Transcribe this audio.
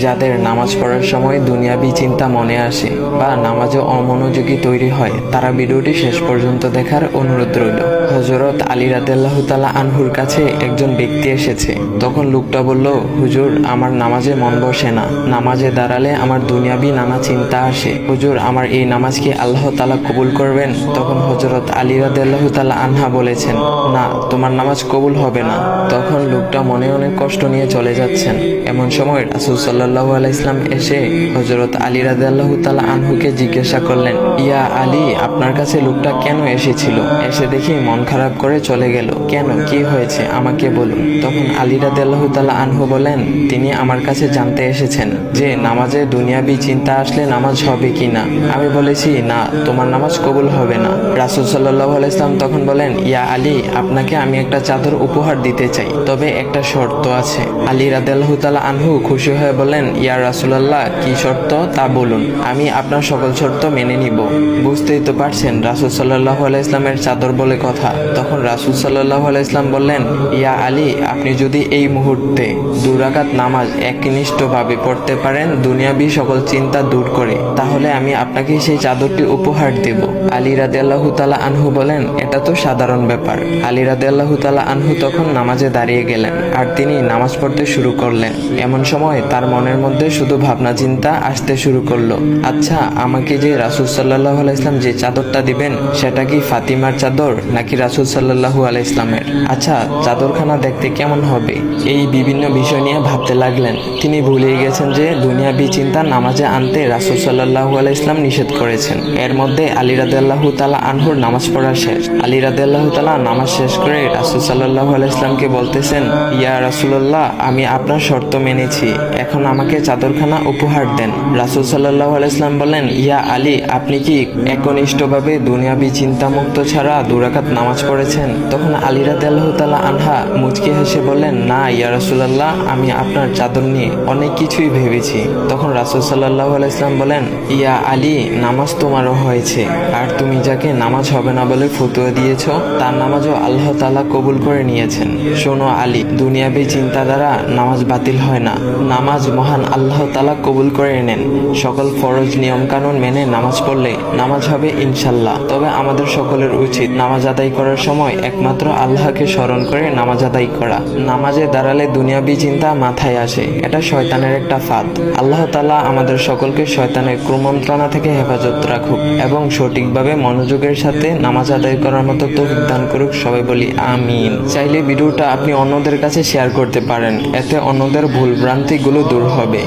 যাদের নামাজ পড়ার সময় দুনিয়াবি চিন্তা মনে আসে বা নামাজে অমনোযোগী তৈরি হয়, তারা ভিডিওটি শেষ পর্যন্ত দেখার অনুরোধ রইল। হযরত আলী রাদিয়াল্লাহু তাআলা আনহুর কাছে একজন ব্যক্তি এসেছে। তখন লোকটা বলল, হুজুর, আমার নামাজে মন বসে না। নামাজে দাঁড়ালে আমার দুনিয়াবি নানা চিন্তা আসে। হুজুর, আমার এই নামাজ কি আল্লাহ তাআলা কবুল করবেন? তখন হযরত আলী রাদিয়াল্লাহু তাআলা আনহা বলেছেন, না, তোমার নামাজ কবুল হবে না। তখন লোকটা মনে অনেক কষ্ট নিয়ে চলে যাচ্ছেন। এমন সময় রাসূল সাল্লাল্লাহু আলাইহি ওয়াসাল্লাম এসে হযরত আলী রাদিয়াল্লাহু তাআলা আনহুকে জিজ্ঞাসা করলেন, ইয়া আলী, আপনার কাছে লোকটা কেন এসেছিল? এসে দেখি মন খারাপ করে চলে গেল। কেন, কি হয়েছে আমাকে বলুন। তখন আলী রাদিয়াল্লাহু তাআলা আনহু বলেন, তিনি আমার কাছে জানতে এসেছেন যে নামাজে দুনিয়াবি চিন্তা আসলে নামাজ হবে কিনা। আমি বলেছি, না, তোমার নামাজ কবুল হবে না। রাসূল সাল্লাল্লাহু আলাইহি ওয়াসাল্লাম তখন বলেন, ইয়া আলী, আপনাকে আমি একটা চাদর উপহার দিতে চাই, তবে একটা শর্ত আছে। আলী রাদিয়াল্লাহু তাআলা আনহু খুশি হয়ে বলেন, ইয়া রাসূলুল্লাহ, কি শর্ত তা বলুন, আমি আপনার সকল শর্ত মেনে নিব। বুঝতেই তো পারছেন রাসূল সাল্লাল্লাহু আলাইহি ওয়াসাল্লামের চাদর বলে কথা। তখন রাসূল সাল্লাল্লাহু আলাইহি ওয়াসাল্লাম বললেন, ইয়া আলী, আপনি যদি এই মুহূর্তে 2 রাকাত নামাজ একনিষ্ঠভাবে পড়তে পারেন দুনিয়াবি সকল চিন্তা দূর করে, তাহলে আমি আপনাকে সেই চাদরটি উপহার দেব। আলী রাদিয়াল্লাহু তাআলা আনহু বলেন, এটা তো সাধারণ ব্যাপার। আলী রাদিয়াল্লাহু তাআলা আনহু তখন নামাজে দাঁড়িয়ে গেলেন আর তিনি নামাজ পড়তে শুরু করলেন। এমন সময় তার মনের মধ্যে শুধু ভাবনা চিন্তা আসতে শুরু করলো, আচ্ছা, আমাকে যে রাসূল সাল্লাল্লাহু আলাইহি ওয়াসাল্লাম যে চাদরটা দিবেন, সেটা কি ফাতিমার চাদর নাকি রাসূল সাল্লাল্লাহু আলাইহি ওয়াসাল্লামের? আচ্ছা, চাদরখানা দেখতে কেমন হবে? এই বিভিন্ন বিষয় নিয়ে ভাবতে লাগলেন। তিনি ভুলেই গেছেন যে দুনিয়াবি চিন্তা নামাজে আনতে রাসূল সাল্লাল্লাহু আলাইহি ওয়াসাল্লাম নিষেধ করেছেন। এর মধ্যে আলী রাদিয়াল্লাহু তাআলা আনহুর নামাজ পড়া শেষ। আলী রাদিয়াল্লাহু তাআলা নামাজ শেষ করে রাসূল সাল্লাল্লাহু আলাইহি ওয়াসাল্লামকে বলতেছেন, ইয়া রাসূলুল্লাহ, আমি আপনার শর্ত মেনেছি, এখন আমাকে চাদরখানা উপহার দেন। রাসূল সাল্লাল্লাহু আলাইহি ওয়াসাল্লাম বলেন, ইয়া আলী, আপনি কি একনিষ্ঠভাবে দুনিয়াবি চিন্তামুক্ত ছাড়া 2 রাকাত নামাজ পড়েছেন? তখন আলী রাদিয়াল্লাহু তাআলা আনহা মুচকি হেসে বললেন, না ইয়া রাসূলুল্লাহ, আমি আপনার চাদর নিয়ে অনেক কিছুই ভেবেছি। তখন রাসূল সাল্লাল্লাহু আলাইহি ওয়াসাল্লাম বলেন, ইয়া আলী, নামাজ তোমারও হয়েছে, আর তুমি যাকে নামাজ হবে না বলে ফতোয়া দিয়েছো, তার নামাজও আল্লাহ তাআলা কবুল করে নিয়েছেন। শোনো আলী, দুনিয়াবি চিন্তা দ্বারা নামাজ বাতিল হয় না, নামাজ মহান আল্লাহ তাআলা কবুল করে নেন। সকল ফরজ নিয়ম কানুন মেনে নামাজ পড়লে নামাজ হবে ইনশাল্লাহ। তবে আমাদের সকলের উচিত নামাজ আদায় করার সময় একমাত্র আল্লাহকে স্মরণ করে নামাজ আদায় করা। নামাজে দাঁড়ালে দুনিয়াবি চিন্তা মাথায় আসে, এটা শয়তানের একটা ফাঁদ। আল্লাহ তাআলা আমাদের সকলকে শয়তানের কুমন্ত্রণা থেকে হেফাজত রাখুক এবং সঠিকভাবে মনোযোগের সাথে নামাজ আদায় করার মতো তৌফিক দান করুক। সবাই বলি আমিন। চাইলে ভিডিওটা আপনি অন্যদের কাছে শেয়ার করতে পারেন, এতে অন্যদের ভুল ভ্রান্তিগুলো দূর হবে।